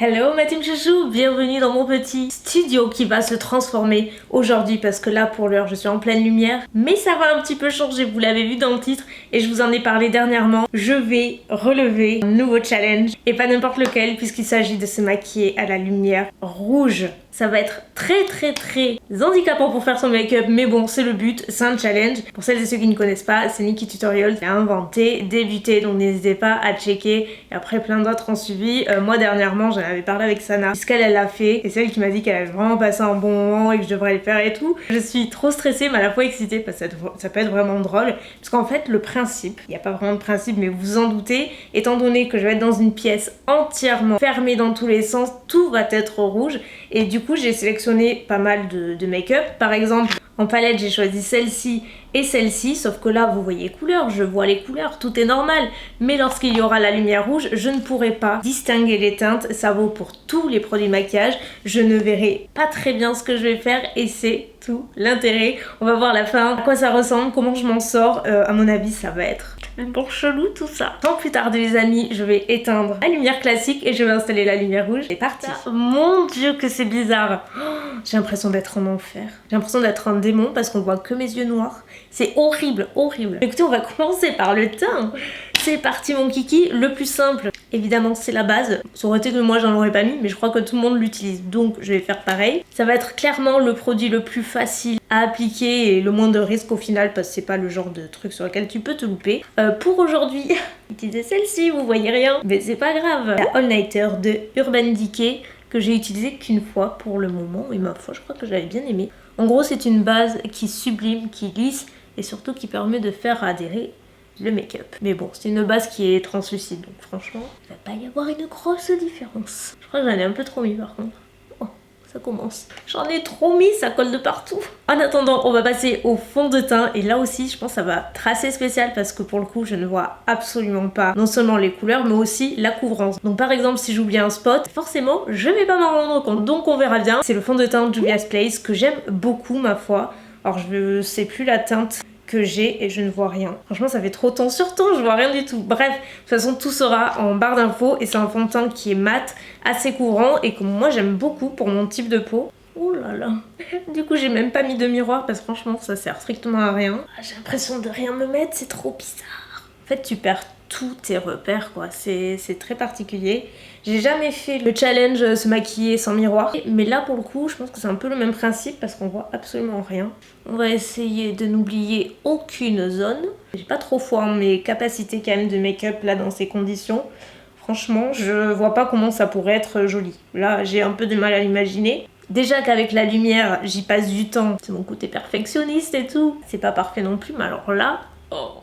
Hello ma team chouchou, bienvenue dans mon petit studio qui va se transformer aujourd'hui parce que là pour l'heure je suis en pleine lumière, mais ça va un petit peu changer, vous l'avez vu dans le titre et je vous en ai parlé dernièrement. Je vais relever un nouveau challenge et pas n'importe lequel puisqu'il s'agit de se maquiller à la lumière rouge. Ça va être très handicapant pour faire son make-up, mais bon, c'est le but, c'est un challenge. Pour celles et ceux qui ne connaissent pas, c'est Nikki Tutorials qui a inventé, débuté, donc n'hésitez pas à checker. Et après, plein d'autres ont suivi. Moi, dernièrement, j'en avais parlé avec Sana, puisqu'elle l'a fait, et c'est elle qui m'a dit qu'elle avait vraiment passé un bon moment et que je devrais le faire et tout. Je suis trop stressée, mais à la fois excitée, parce que ça peut être vraiment drôle. Parce qu'en fait, le principe, il n'y a pas vraiment de principe, mais vous vous en doutez, étant donné que je vais être dans une pièce entièrement fermée dans tous les sens, tout va être rouge. Et du coup, j'ai sélectionné pas mal de make-up. Par exemple, en palette, j'ai choisi celle-ci et celle-ci, sauf que là, vous voyez les couleurs, je vois les couleurs, tout est normal. Mais lorsqu'il y aura la lumière rouge, je ne pourrai pas distinguer les teintes. Ça vaut pour tous les produits maquillage. Je ne verrai pas très bien ce que je vais faire et c'est tout l'intérêt. On va voir la fin, à quoi ça ressemble, comment je m'en sors. À mon avis, ça va être bon chelou tout ça. Sans plus tarder les amis, je vais éteindre la lumière classique et je vais installer la lumière rouge. C'est parti. Mon dieu que c'est bizarre. J'ai l'impression d'être en enfer. J'ai l'impression d'être un démon parce qu'on voit que mes yeux noirs. C'est horrible, horrible. Écoutez, on va commencer par le teint. C'est parti mon kiki. Le plus simple, évidemment, c'est la base. Ça aurait été que moi j'en aurais pas mis, mais je crois que tout le monde l'utilise. Donc je vais faire pareil. Ça va être clairement le produit le plus facile à appliquer et le moins de risque au final parce que c'est pas le genre de truc sur lequel tu peux te louper. Pour aujourd'hui, utilisez celle-ci, vous voyez rien, mais c'est pas grave. La All Nighter de Urban Decay que j'ai utilisé qu'une fois pour le moment et ma foi je crois que j'avais bien aimé. En gros c'est une base qui sublime, qui glisse et surtout qui permet de faire adhérer le make-up. Mais bon, c'est une base qui est translucide donc franchement il va pas y avoir une grosse différence. Je crois que j'en ai un peu trop mis par contre. Ça commence. J'en ai trop mis, ça colle de partout. En attendant, on va passer au fond de teint. Et là aussi, je pense que ça va être assez spécial parce que pour le coup, je ne vois absolument pas non seulement les couleurs, mais aussi la couvrance. Donc par exemple, si j'oublie un spot, forcément, je vais pas m'en rendre compte. Donc on verra bien. C'est le fond de teint Juvia's Place que j'aime beaucoup, ma foi. Alors je sais plus la teinte que j'ai et je ne vois rien. Franchement ça fait trop temps sur temps, je vois rien du tout. Bref, de toute façon tout sera en barre d'infos et c'est un fond de teint qui est mat, assez couvrant et que moi j'aime beaucoup pour mon type de peau. Oh là là. Du coup j'ai même pas mis de miroir parce que franchement ça sert strictement à rien. J'ai l'impression de rien me mettre, c'est trop bizarre. En fait tu perds tous tes repères quoi, c'est très particulier. J'ai jamais fait le challenge se maquiller sans miroir, mais là pour le coup je pense que c'est un peu le même principe parce qu'on voit absolument rien. On va essayer de n'oublier aucune zone. J'ai pas trop foi en mes capacités quand même de make-up là dans ces conditions. Franchement je vois pas comment ça pourrait être joli. Là j'ai un peu de mal à l'imaginer. Déjà qu'avec la lumière j'y passe du temps, c'est mon côté perfectionniste et tout. C'est pas parfait non plus mais alors là... Oh.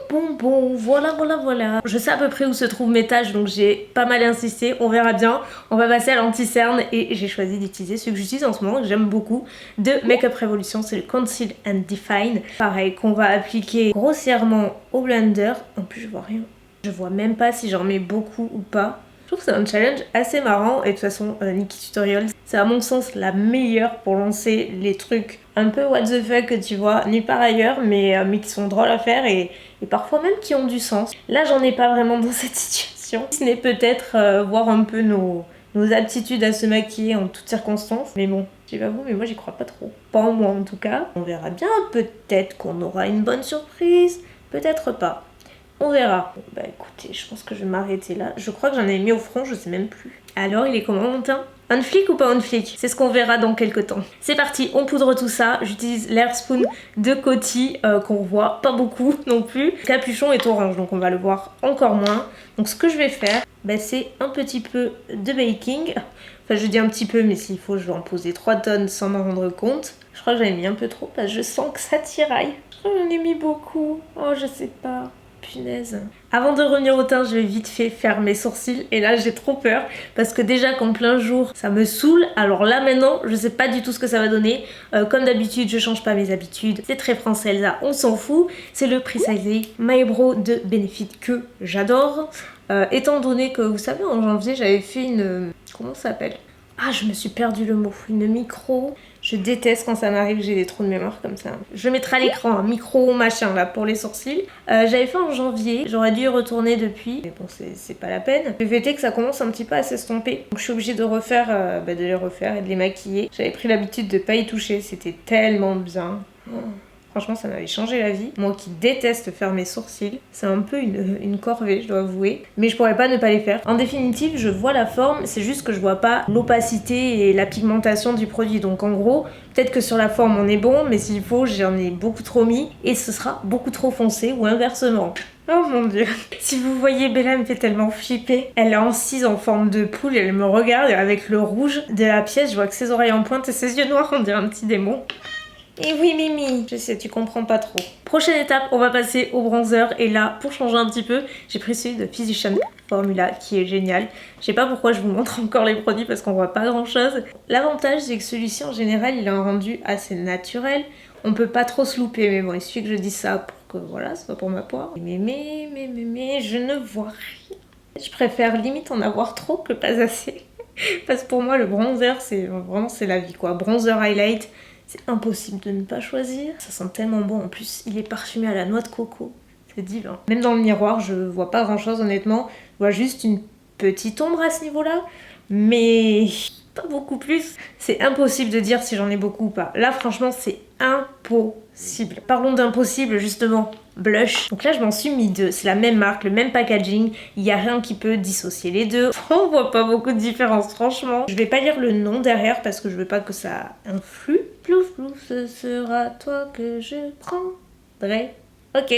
Bon, voilà. Je sais à peu près où se trouvent mes tâches, donc j'ai pas mal insisté, on verra bien. On va passer à l'anti-cerne et j'ai choisi d'utiliser celui que j'utilise en ce moment, que j'aime beaucoup, de Makeup Revolution, c'est le Conceal and Define. Pareil, qu'on va appliquer grossièrement au blender. En plus, je vois rien. Je vois même pas si j'en mets beaucoup ou pas. Je trouve que c'est un challenge assez marrant et de toute façon Nikki Tutorials c'est à mon sens la meilleure pour lancer les trucs un peu what the fuck tu vois, nulle part ailleurs mais qui sont drôles à faire et parfois même qui ont du sens. Là j'en ai pas vraiment dans cette situation. Ce n'est peut-être voir un peu nos aptitudes à se maquiller en toutes circonstances. Mais bon, je sais pas vous mais moi j'y crois pas trop. Pas en moi en tout cas. On verra bien, peut-être qu'on aura une bonne surprise, peut-être pas. On verra. Bon, bah écoutez, je pense que je vais m'arrêter là. Je crois que j'en ai mis au front, je sais même plus. Alors, il est comment mon teint? Un flic ou pas un flic? C'est ce qu'on verra dans quelques temps. C'est parti, on poudre tout ça. J'utilise l'Air Spoon de Coty, qu'on voit pas beaucoup non plus. Le capuchon est orange, donc on va le voir encore moins. Donc ce que je vais faire, bah, c'est un petit peu de baking. Enfin, je dis un petit peu, mais s'il faut, je vais en poser 3 tonnes sans m'en rendre compte. Je crois que j'en ai mis un peu trop, parce que je sens que ça tiraille. Je crois que j'en ai mis beaucoup. Oh, je sais pas. Punaise. Avant de revenir au teint, je vais vite fait faire mes sourcils et là j'ai trop peur parce que déjà qu'en plein jour ça me saoule, alors là maintenant je sais pas du tout ce que ça va donner. Comme d'habitude je change pas mes habitudes, c'est très français Elsa, on s'en fout. C'est le Precisely My Brow de Benefit que j'adore. Étant donné que vous savez en janvier j'avais fait une... comment ça s'appelle? Ah, je me suis perdu le mot. Une micro. Je déteste quand ça m'arrive, j'ai des trous de mémoire comme ça. Je mettrai à l'écran un micro machin là pour les sourcils. J'avais fait en janvier, j'aurais dû y retourner depuis, mais bon c'est pas la peine. Le fait est que ça commence un petit peu à s'estomper, donc je suis obligée de refaire, de les refaire et de les maquiller. J'avais pris l'habitude de pas y toucher, c'était tellement bien. Oh. Franchement, ça m'avait changé la vie. Moi qui déteste faire mes sourcils, c'est un peu une corvée, je dois avouer. Mais je pourrais pas ne pas les faire. En définitive, je vois la forme, c'est juste que je vois pas l'opacité et la pigmentation du produit. Donc en gros, peut-être que sur la forme on est bon, mais s'il faut, j'en ai beaucoup trop mis et ce sera beaucoup trop foncé ou inversement. Oh mon dieu. Si vous voyez, Bella me fait tellement flipper. Elle est assise en forme de poule et elle me regarde avec le rouge de la pièce. Je vois que ses oreilles en pointe et ses yeux noirs, on dirait un petit démon. Et oui Mimi, je sais, tu comprends pas trop. Prochaine étape, on va passer au bronzer. Et là, pour changer un petit peu, j'ai pris celui de Physician Formula qui est génial. Je sais pas pourquoi je vous montre encore les produits parce qu'on voit pas grand chose. L'avantage c'est que celui-ci en général, il a un rendu assez naturel. On peut pas trop se louper, mais bon, il suffit que je dise ça pour que voilà, ce soit pour ma poire. Mais, je ne vois rien. Je préfère limite en avoir trop que pas assez. Parce que pour moi, le bronzer, c'est vraiment c'est la vie quoi. Bronzer, highlight. C'est impossible de ne pas choisir. Ça sent tellement bon. En plus, il est parfumé à la noix de coco. C'est divin. Même dans le miroir, je vois pas grand chose honnêtement. Je vois juste une petite ombre à ce niveau-là. Mais pas beaucoup plus. C'est impossible de dire si j'en ai beaucoup ou pas. Là, franchement, c'est impossible. Parlons d'impossible, justement. Blush. Donc là, je m'en suis mis deux. C'est la même marque, le même packaging. Il n'y a rien qui peut dissocier les deux. On voit pas beaucoup de différence, franchement. Je vais pas lire le nom derrière parce que je veux pas que ça influe. Plouf plouf, ce sera toi que je prendrai. Ok.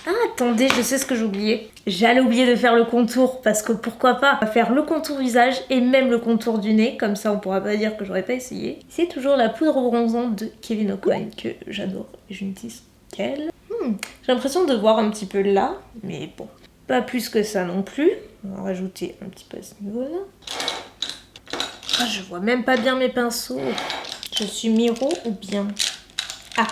Ah, attendez, je sais ce que j'ai oublié. J'allais oublier de faire le contour parce que pourquoi pas faire le contour visage et même le contour du nez. Comme ça, on pourra pas dire que j'aurais pas essayé. C'est toujours la poudre bronzante de Kevyn Aucoin que j'adore et je n'utilise qu'elle. J'ai l'impression de voir un petit peu là, mais bon, pas plus que ça non plus. On va rajouter un petit peu à ce niveau-là. Ah, je vois même pas bien mes pinceaux. Je suis miro ou bien... Ah,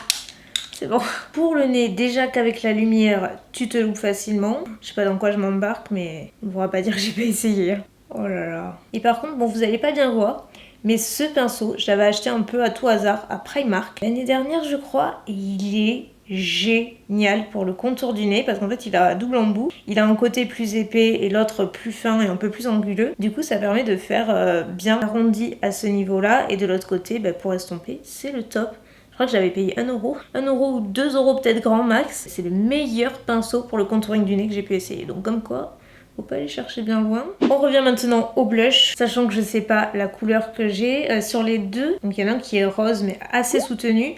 c'est bon. Pour le nez, déjà qu'avec la lumière, tu te loupes facilement. Je sais pas dans quoi je m'embarque, mais on ne pourra pas dire que j'ai pas essayé. Oh là là. Et par contre, bon, vous allez pas bien voir, mais ce pinceau, je l'avais acheté un peu à tout hasard à Primark l'année dernière, je crois, et il est génial pour le contour du nez parce qu'en fait il a double embout, il a un côté plus épais et l'autre plus fin et un peu plus anguleux, du coup ça permet de faire bien arrondi à ce niveau là et de l'autre côté pour estomper c'est le top. Je crois que j'avais payé 1 euro, 1 euro ou 2 euros peut-être grand max. C'est le meilleur pinceau pour le contouring du nez que j'ai pu essayer, donc comme quoi faut pas aller chercher bien loin. On revient maintenant au blush, sachant que je sais pas la couleur que j'ai sur les deux. Donc il y en a un qui est rose mais assez soutenu.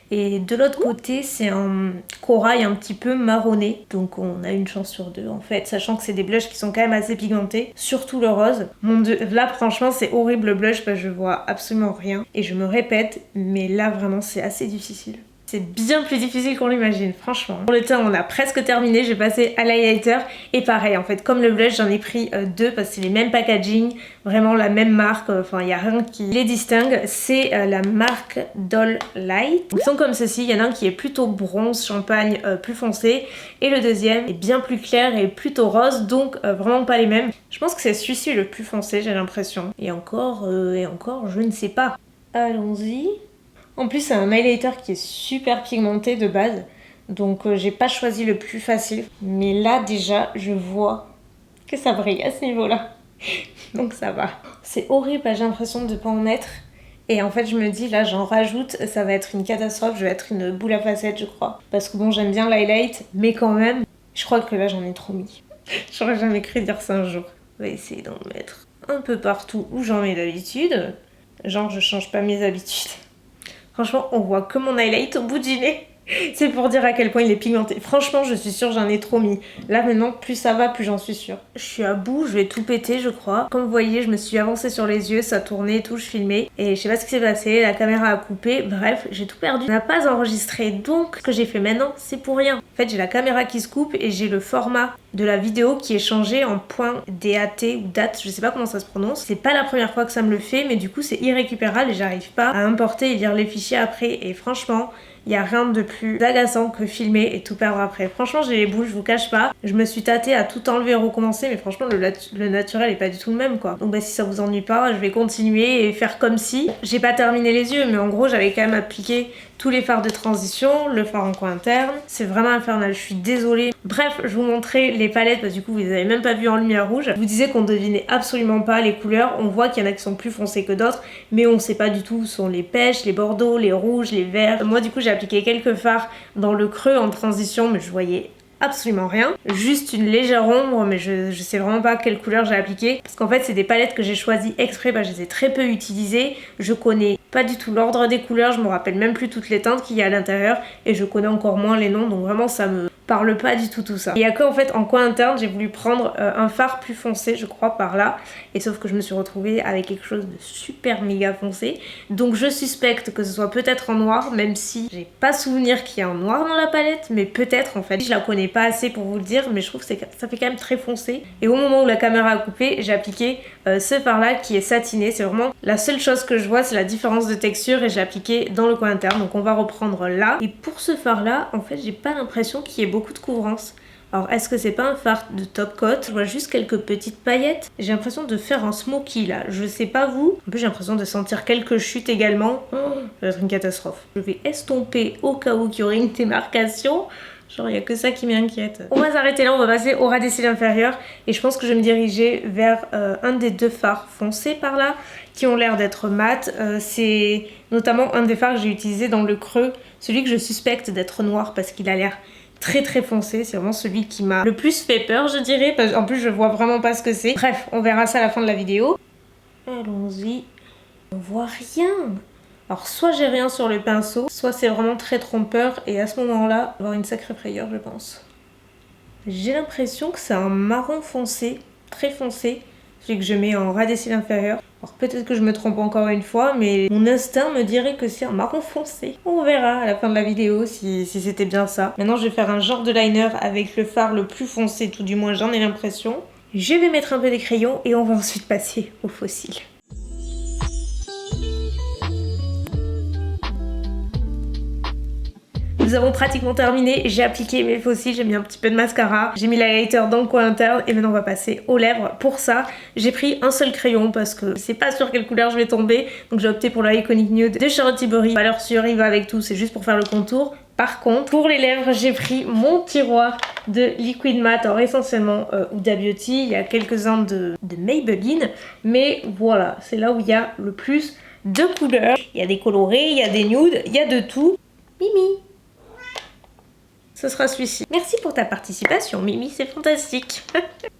Et de l'autre côté c'est un corail un petit peu marronné. Donc on a une chance sur deux en fait. Sachant que c'est des blushs qui sont quand même assez pigmentés. Surtout le rose. Mon dieu, là franchement c'est horrible le blush parce que je vois absolument rien. Et je me répète, mais là vraiment c'est assez difficile. C'est bien plus difficile qu'on l'imagine, franchement. Pour le teint, on a presque terminé. J'ai passé à l'highlighter. Et pareil, en fait, comme le blush, j'en ai pris deux parce que c'est les mêmes packaging, vraiment la même marque. Enfin, il n'y a rien qui les distingue. C'est la marque Doll Light. Ils sont comme ceci. Il y en a un qui est plutôt bronze, champagne, plus foncé. Et le deuxième est bien plus clair et plutôt rose. Donc, vraiment pas les mêmes. Je pense que c'est celui-ci le plus foncé, j'ai l'impression. Et encore, je ne sais pas. Allons-y. En plus, c'est un highlighter qui est super pigmenté de base. Donc, j'ai pas choisi le plus facile. Mais là, déjà, je vois que ça brille à ce niveau-là. Donc, ça va. C'est horrible, j'ai l'impression de pas en mettre. Et en fait, je me dis, là, j'en rajoute. Ça va être une catastrophe. Je vais être une boule à facettes, je crois. Parce que bon, j'aime bien l'highlight. Mais quand même, je crois que là, j'en ai trop mis. J'aurais jamais cru dire ça un jour. On va essayer d'en mettre un peu partout où j'en mets d'habitude. Genre, je change pas mes habitudes. Franchement, on voit que mon highlight au bout du nez. C'est pour dire à quel point il est pigmenté. Franchement, je suis sûre j'en ai trop mis. Là, maintenant, plus ça va, plus j'en suis sûre. Je suis à bout, je vais tout péter, je crois. Comme vous voyez, je me suis avancée sur les yeux, ça tournait et tout, je filmais. Et je sais pas ce qui s'est passé, la caméra a coupé. Bref, j'ai tout perdu. On n'a pas enregistré. Donc, ce que j'ai fait maintenant, c'est pour rien. En fait, j'ai la caméra qui se coupe et j'ai le format de la vidéo qui est changé en point DAT ou date, je sais pas comment ça se prononce. C'est pas la première fois que ça me le fait, mais du coup c'est irrécupérable et j'arrive pas à importer et lire les fichiers après. Et franchement, il y a rien de plus agaçant que filmer et tout perdre après. Franchement, j'ai les boules, je vous cache pas. Je me suis tâtée à tout enlever et recommencer, mais franchement, le naturel est pas du tout le même, quoi. Donc bah si ça vous ennuie pas, je vais continuer et faire comme si. J'ai pas terminé les yeux, mais en gros, j'avais quand même appliqué tous les fards de transition, le fard en coin interne. C'est vraiment infernal, je suis désolée. Bref, je vous montrais les palettes, parce que du coup, vous les avez même pas vues en lumière rouge. Je vous disais qu'on devinait absolument pas les couleurs. On voit qu'il y en a qui sont plus foncés que d'autres, mais on sait pas du tout où sont les pêches, les bordeaux, les rouges, les verts. Moi, du coup, j'ai appliqué quelques fards dans le creux en transition, mais je voyais absolument rien, juste une légère ombre, mais je sais vraiment pas quelle couleur j'ai appliqué, parce qu'en fait c'est des palettes que j'ai choisies exprès, je les ai très peu utilisées, je connais pas du tout l'ordre des couleurs, je me rappelle même plus toutes les teintes qu'il y a à l'intérieur, et je connais encore moins les noms, donc vraiment ça me parle pas du tout ça. Il y a que en fait en coin interne j'ai voulu prendre un fard plus foncé, je crois, par là, et sauf que je me suis retrouvée avec quelque chose de super méga foncé, donc je suspecte que ce soit peut-être en noir, même si j'ai pas souvenir qu'il y a un noir dans la palette, mais peut-être en fait, je la connais pas assez pour vous le dire, mais je trouve que ça fait quand même très foncé. Et au moment où la caméra a coupé, j'ai appliqué ce fard là qui est satiné. C'est vraiment la seule chose que je vois, c'est la différence de texture, et j'ai appliqué dans le coin interne. Donc on va reprendre là. Et pour ce fard là, en fait, j'ai pas l'impression qu'il y ait beaucoup de couvrance. Alors est-ce que c'est pas un fard de top coat? Je vois juste quelques petites paillettes. J'ai l'impression de faire un smoky là. Je sais pas vous. En plus j'ai l'impression de sentir quelques chutes également. Oh, ça va être une catastrophe. Je vais estomper au cas où qu'il y aurait une démarcation. Genre il n'y a que ça qui m'inquiète. On va s'arrêter là, on va passer au ras des cils inférieurs. Et je pense que je vais me diriger vers un des deux fards foncés par là, qui ont l'air d'être mat. C'est notamment un des fards que j'ai utilisé dans le creux. Celui que je suspecte d'être noir parce qu'il a l'air très très foncé. C'est vraiment celui qui m'a le plus fait peur, je dirais. Parce qu'en plus je vois vraiment pas ce que c'est. Bref, on verra ça à la fin de la vidéo. Allons-y. On voit rien. Alors soit j'ai rien sur le pinceau, soit c'est vraiment très trompeur, et à ce moment-là, avoir une sacrée frayeur, je pense. J'ai l'impression que c'est un marron foncé, très foncé, celui que je mets en ras des cils inférieurs. Alors peut-être que je me trompe encore une fois, mais mon instinct me dirait que c'est un marron foncé. On verra à la fin de la vidéo si c'était bien ça. Maintenant je vais faire un genre de liner avec le fard le plus foncé, tout du moins j'en ai l'impression. Je vais mettre un peu des crayons et on va ensuite passer au faux cils. Nous avons pratiquement terminé, j'ai appliqué mes faux cils, j'ai mis un petit peu de mascara, j'ai mis l'highlighter dans le coin interne, et maintenant on va passer aux lèvres. Pour ça, j'ai pris un seul crayon parce que je sais pas sur quelle couleur je vais tomber, donc j'ai opté pour le Iconic Nude de Charlotte Tilbury. Valeur sûre, il va avec tout, c'est juste pour faire le contour. Par contre, pour les lèvres, j'ai pris mon tiroir de Liquid Matte, alors essentiellement Huda Beauty, il y a quelques-uns de Maybelline, mais voilà, c'est là où il y a le plus de couleurs. Il y a des colorés, il y a des nudes, il y a de tout. Mimi! Ce sera celui-ci. Merci pour ta participation, Mimi, c'est fantastique.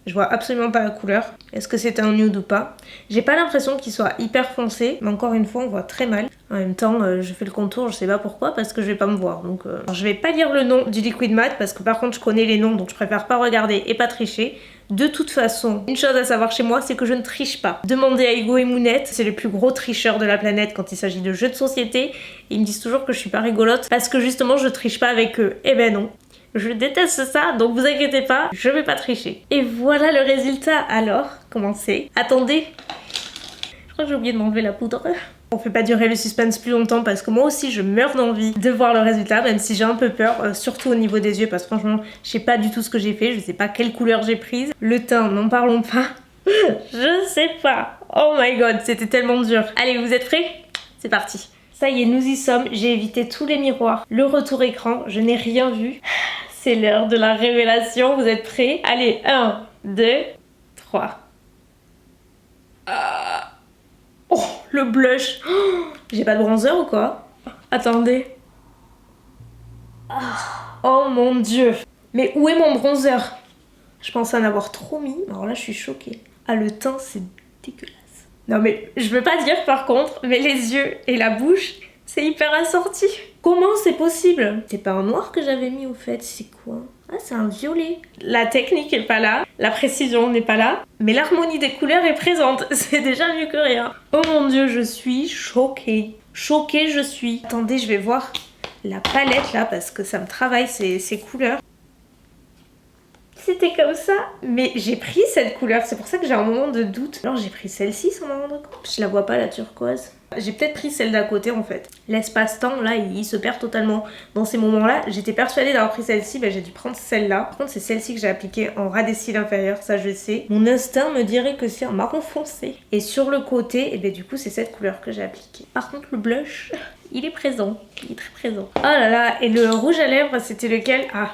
Je vois absolument pas la couleur. Est-ce que c'est un nude ou pas? J'ai pas l'impression qu'il soit hyper foncé, mais encore une fois, on voit très mal. En même temps, je fais le contour, je sais pas pourquoi, parce que je vais pas me voir. Donc, alors, je vais pas lire le nom du Liquid Matte, parce que par contre, je connais les noms, donc je préfère pas regarder et pas tricher. De toute façon, une chose à savoir chez moi, c'est que je ne triche pas. Demandez à Hugo et Mounette, c'est les plus gros tricheurs de la planète quand il s'agit de jeux de société. Ils me disent toujours que je suis pas rigolote parce que justement je triche pas avec eux. Eh ben non. Je déteste ça, donc vous inquiétez pas, je vais pas tricher. Et voilà le résultat. Alors, comment c'est? Attendez. Je crois que j'ai oublié de m'enlever la poudre. On fait pas durer le suspense plus longtemps parce que moi aussi je meurs d'envie de voir le résultat, même si j'ai un peu peur, surtout au niveau des yeux, parce que franchement je sais pas du tout ce que j'ai fait, je sais pas quelle couleur j'ai prise. Le teint, n'en parlons pas. Je sais pas. Oh my god, c'était tellement dur. Allez, vous êtes prêts? C'est parti. Ça y est, nous y sommes, j'ai évité tous les miroirs. Le retour écran, je n'ai rien vu. C'est l'heure de la révélation, vous êtes prêts? Allez, 1, 2, 3. Oh, le blush. Oh, j'ai pas de bronzer ou quoi? Attendez. Oh mon dieu. Mais où est mon bronzer? Je pensais en avoir trop mis. Alors là, je suis choquée. Ah, le teint, c'est dégueulasse. Non mais, je veux pas dire par contre, mais les yeux et la bouche, c'est hyper assorti. Comment c'est possible? C'est pas un noir que j'avais mis au fait, c'est quoi? Ah, c'est un violet. La technique est pas là, la précision n'est pas là, mais l'harmonie des couleurs est présente. C'est déjà mieux que rien. Oh mon dieu, je suis choquée. Choquée, je suis. Attendez, je vais voir la palette là, parce que ça me travaille ces couleurs. c'était comme ça. Mais j'ai pris cette couleur, c'est pour ça que j'ai un moment de doute. Alors j'ai pris celle-ci sans m'en rendre compte. Je la vois pas, la turquoise. J'ai peut-être pris celle d'à côté en fait. L'espace-temps là il se perd totalement dans ces moments là. J'étais persuadée d'avoir pris celle-ci, bah, j'ai dû prendre celle-là. Par contre c'est celle-ci que j'ai appliquée en ras des cils inférieurs, ça je sais. Mon instinct me dirait que c'est en marron foncé. Et sur le côté, et ben du coup c'est cette couleur que j'ai appliquée. Par contre le blush, il est présent, il est très présent. Oh là là, et le rouge à lèvres c'était lequel? Ah,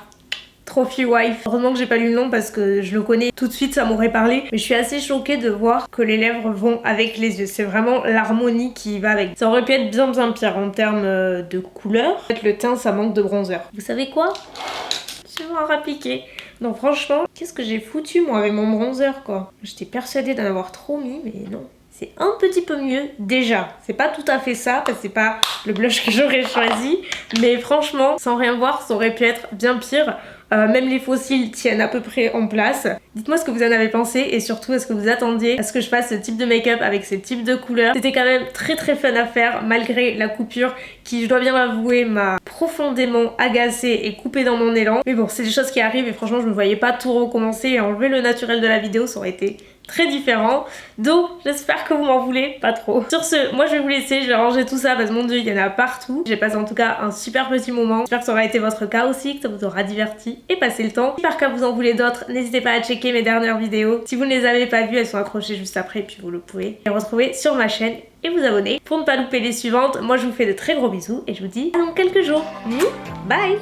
Trophy Wife. Heureusement que j'ai pas lu le nom parce que je le connais tout de suite, ça m'aurait parlé. Mais je suis assez choquée de voir que les lèvres vont avec les yeux. C'est vraiment l'harmonie qui va avec. Ça aurait pu être bien pire en termes de couleur. En fait, le teint, ça manque de bronzer. Vous savez quoi? Je vais m'en rappliquer. Non, franchement, qu'est-ce que j'ai foutu moi avec mon bronzer quoi? J'étais persuadée d'en avoir trop mis, mais non. C'est un petit peu mieux déjà. C'est pas tout à fait ça, parce que c'est pas le blush que j'aurais choisi. Mais franchement, sans rien voir, ça aurait pu être bien pire. Même les faux cils tiennent à peu près en place. Dites-moi ce que vous en avez pensé et surtout est-ce que vous attendiez à ce que je fasse ce type de make-up avec ce type de couleurs. C'était quand même très fun à faire malgré la coupure qui, je dois bien l'avouer, m'a profondément agacée et coupée dans mon élan. Mais bon, c'est des choses qui arrivent et franchement je me voyais pas tout recommencer et enlever le naturel de la vidéo, ça aurait été très différent. Donc j'espère que vous m'en voulez pas trop. Sur ce, moi je vais vous laisser, je vais ranger tout ça parce que mon dieu il y en a partout. J'ai passé en tout cas un super petit moment. J'espère que ça aura été votre cas aussi, que ça vous aura diverti et passé le temps. Si par cas vous en voulez d'autres, n'hésitez pas à checker mes dernières vidéos. Si vous ne les avez pas vues, elles sont accrochées juste après puis vous le pouvez les retrouver sur ma chaîne et vous abonner pour ne pas louper les suivantes. Moi je vous fais de très gros bisous et je vous dis à dans quelques jours. Bye.